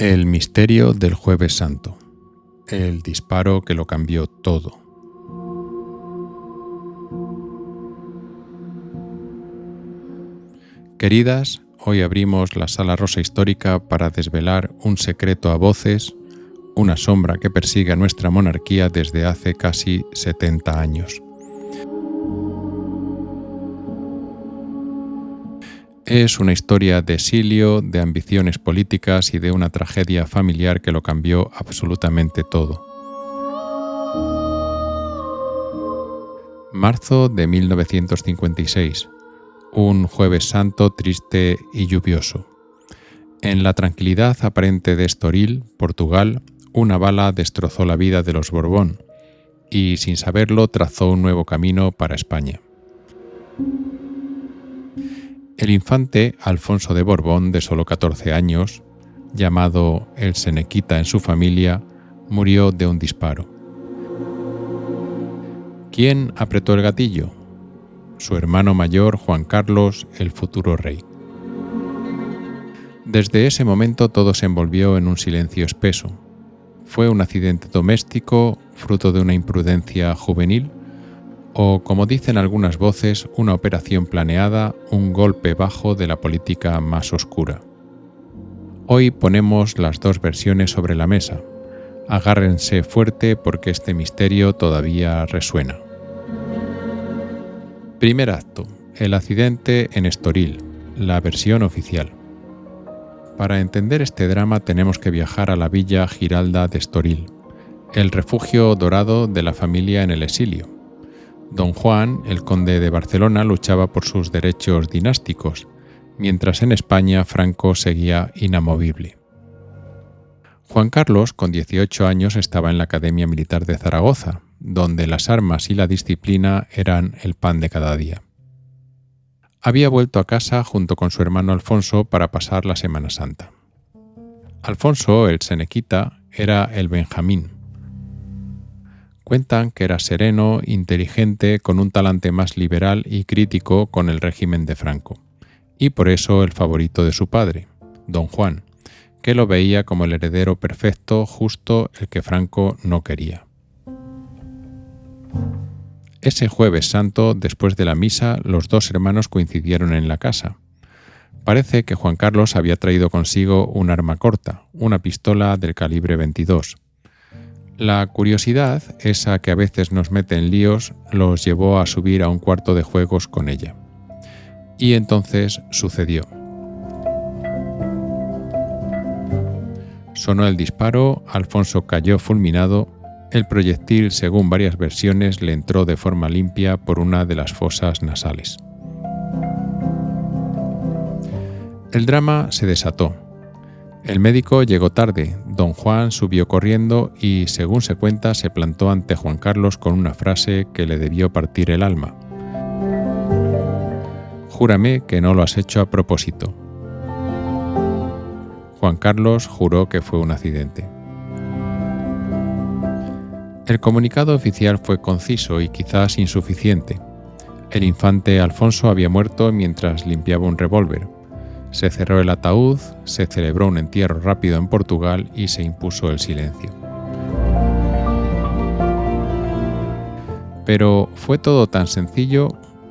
El misterio del Jueves Santo. El disparo que lo cambió todo. Queridas, hoy abrimos la Sala Rosa Histórica para desvelar un secreto a voces, una sombra que persigue a nuestra monarquía desde hace casi 70 años. Es una historia de exilio, de ambiciones políticas y de una tragedia familiar que lo cambió absolutamente todo. Marzo de 1956. Un Jueves Santo triste y lluvioso. En la tranquilidad aparente de Estoril, Portugal, una bala destrozó la vida de los Borbón y, sin saberlo, trazó un nuevo camino para España. El infante Alfonso de Borbón, de solo 14 años, llamado el Senequita en su familia, murió de un disparo. ¿Quién apretó el gatillo? Su hermano mayor, Juan Carlos, el futuro rey. Desde ese momento todo se envolvió en un silencio espeso. ¿Fue un accidente doméstico, fruto de una imprudencia juvenil? O, como dicen algunas voces, una operación planeada, un golpe bajo de la política más oscura. Hoy ponemos las dos versiones sobre la mesa. Agárrense fuerte porque este misterio todavía resuena. Primer acto. El accidente en Estoril, la versión oficial. Para entender este drama tenemos que viajar a la villa Giralda de Estoril, el refugio dorado de la familia en el exilio. Don Juan, el conde de Barcelona, luchaba por sus derechos dinásticos, mientras en España Franco seguía inamovible. Juan Carlos, con 18 años, estaba en la Academia Militar de Zaragoza, donde las armas y la disciplina eran el pan de cada día. Había vuelto a casa junto con su hermano Alfonso para pasar la Semana Santa. Alfonso, el Senequita, era el Benjamín. Cuentan que era sereno, inteligente, con un talante más liberal y crítico con el régimen de Franco, y por eso el favorito de su padre, don Juan, que lo veía como el heredero perfecto, justo el que Franco no quería. Ese Jueves Santo, después de la misa, los dos hermanos coincidieron en la casa. Parece que Juan Carlos había traído consigo un arma corta, una pistola del calibre 22. La curiosidad, esa que a veces nos mete en líos, los llevó a subir a un cuarto de juegos con ella. Y entonces sucedió. Sonó el disparo, Alfonso cayó fulminado, el proyectil, según varias versiones, le entró de forma limpia por una de las fosas nasales. El drama se desató. El médico llegó tarde, don Juan subió corriendo y, según se cuenta, se plantó ante Juan Carlos con una frase que le debió partir el alma. «Júrame que no lo has hecho a propósito». Juan Carlos juró que fue un accidente. El comunicado oficial fue conciso y quizás insuficiente. El infante Alfonso había muerto mientras limpiaba un revólver. Se cerró el ataúd, se celebró un entierro rápido en Portugal y se impuso el silencio. Pero ¿fue todo tan sencillo?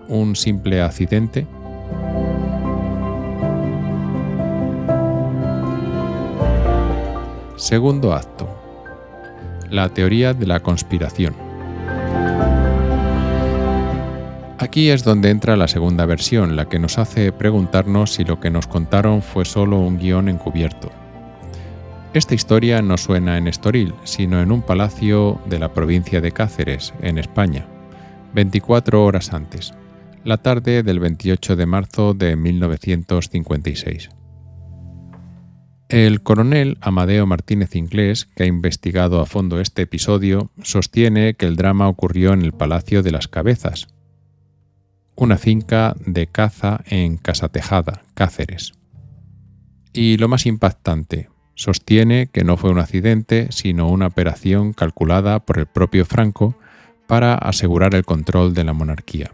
¿Un simple accidente? Segundo acto. La teoría de la conspiración. Aquí es donde entra la segunda versión, la que nos hace preguntarnos si lo que nos contaron fue solo un guión encubierto. Esta historia no suena en Estoril, sino en un palacio de la provincia de Cáceres, en España, 24 horas antes, la tarde del 28 de marzo de 1956. El coronel Amadeo Martínez Inglés, que ha investigado a fondo este episodio, sostiene que el drama ocurrió en el Palacio de las Cabezas, una finca de caza en Casatejada, Cáceres. Y lo más impactante, sostiene que no fue un accidente, sino una operación calculada por el propio Franco para asegurar el control de la monarquía.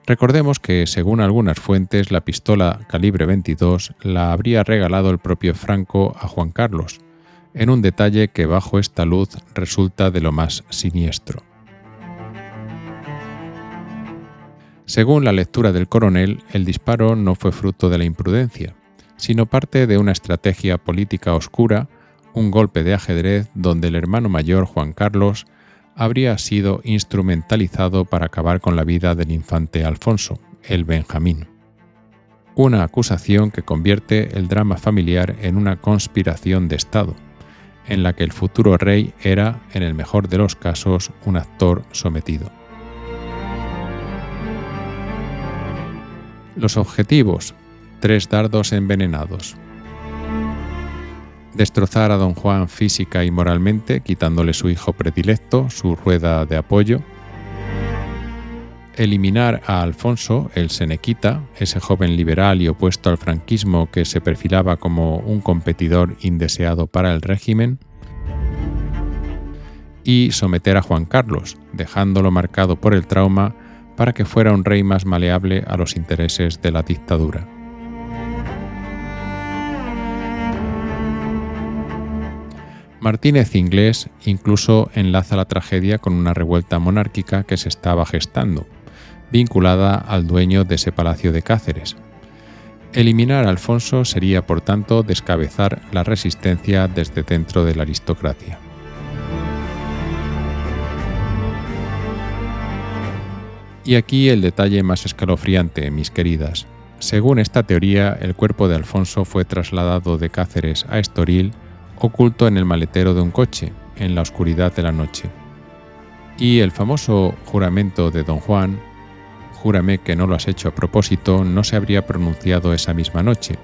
Recordemos que, según algunas fuentes, la pistola calibre 22 la habría regalado el propio Franco a Juan Carlos, en un detalle que bajo esta luz resulta de lo más siniestro. Según la lectura del coronel, el disparo no fue fruto de la imprudencia, sino parte de una estrategia política oscura, un golpe de ajedrez donde el hermano mayor Juan Carlos habría sido instrumentalizado para acabar con la vida del infante Alfonso, el Benjamín. Una acusación que convierte el drama familiar en una conspiración de Estado, en la que el futuro rey era, en el mejor de los casos, un actor sometido. Los objetivos: 3 dardos envenenados. Destrozar a don Juan física y moralmente, quitándole su hijo predilecto, su rueda de apoyo. Eliminar a Alfonso, el senequita, ese joven liberal y opuesto al franquismo que se perfilaba como un competidor indeseado para el régimen. Y someter a Juan Carlos, dejándolo marcado por el trauma para que fuera un rey más maleable a los intereses de la dictadura. Martínez Inglés incluso enlaza la tragedia con una revuelta monárquica que se estaba gestando, vinculada al dueño de ese palacio de Cáceres. Eliminar a Alfonso sería, por tanto, descabezar la resistencia desde dentro de la aristocracia. Y aquí el detalle más escalofriante, mis queridas. Según esta teoría, el cuerpo de Alfonso fue trasladado de Cáceres a Estoril, oculto en el maletero de un coche, en la oscuridad de la noche. Y el famoso juramento de don Juan, júrame que no lo has hecho a propósito, no se habría pronunciado esa misma noche,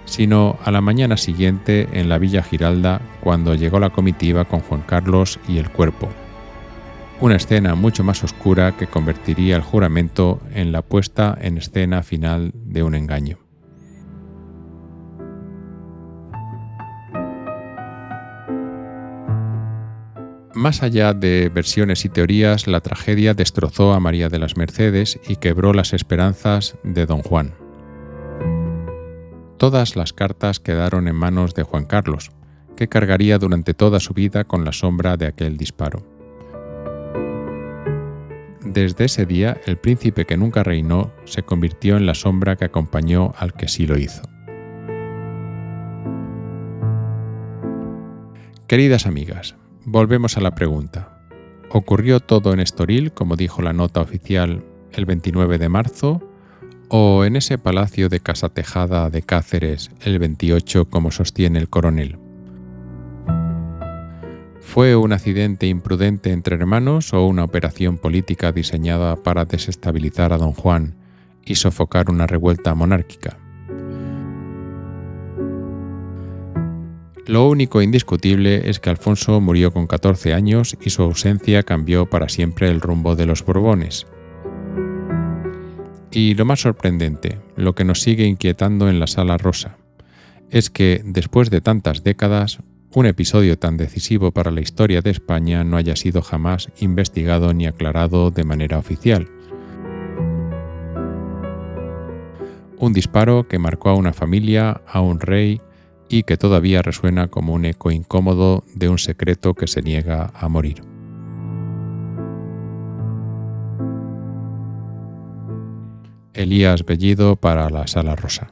sino a la mañana siguiente en la Villa Giralda, cuando llegó la comitiva con Juan Carlos y el cuerpo. Una escena mucho más oscura que convertiría el juramento en la puesta en escena final de un engaño. Más allá de versiones y teorías, la tragedia destrozó a María de las Mercedes y quebró las esperanzas de don Juan. Todas las cartas quedaron en manos de Juan Carlos, que cargaría durante toda su vida con la sombra de aquel disparo. Desde ese día, el príncipe que nunca reinó se convirtió en la sombra que acompañó al que sí lo hizo. Queridas amigas, volvemos a la pregunta. ¿Ocurrió todo en Estoril, como dijo la nota oficial el 29 de marzo, o en ese palacio de Casa Tejada de Cáceres el 28, como sostiene el coronel? ¿Fue un accidente imprudente entre hermanos o una operación política diseñada para desestabilizar a don Juan y sofocar una revuelta monárquica? Lo único indiscutible es que Alfonso murió con 14 años y su ausencia cambió para siempre el rumbo de los Borbones. Y lo más sorprendente, lo que nos sigue inquietando en la Sala Rosa, es que, después de tantas décadas, un episodio tan decisivo para la historia de España no haya sido jamás investigado ni aclarado de manera oficial. Un disparo que marcó a una familia, a un rey, y que todavía resuena como un eco incómodo de un secreto que se niega a morir. Elías Bellido para la Sala Rosa.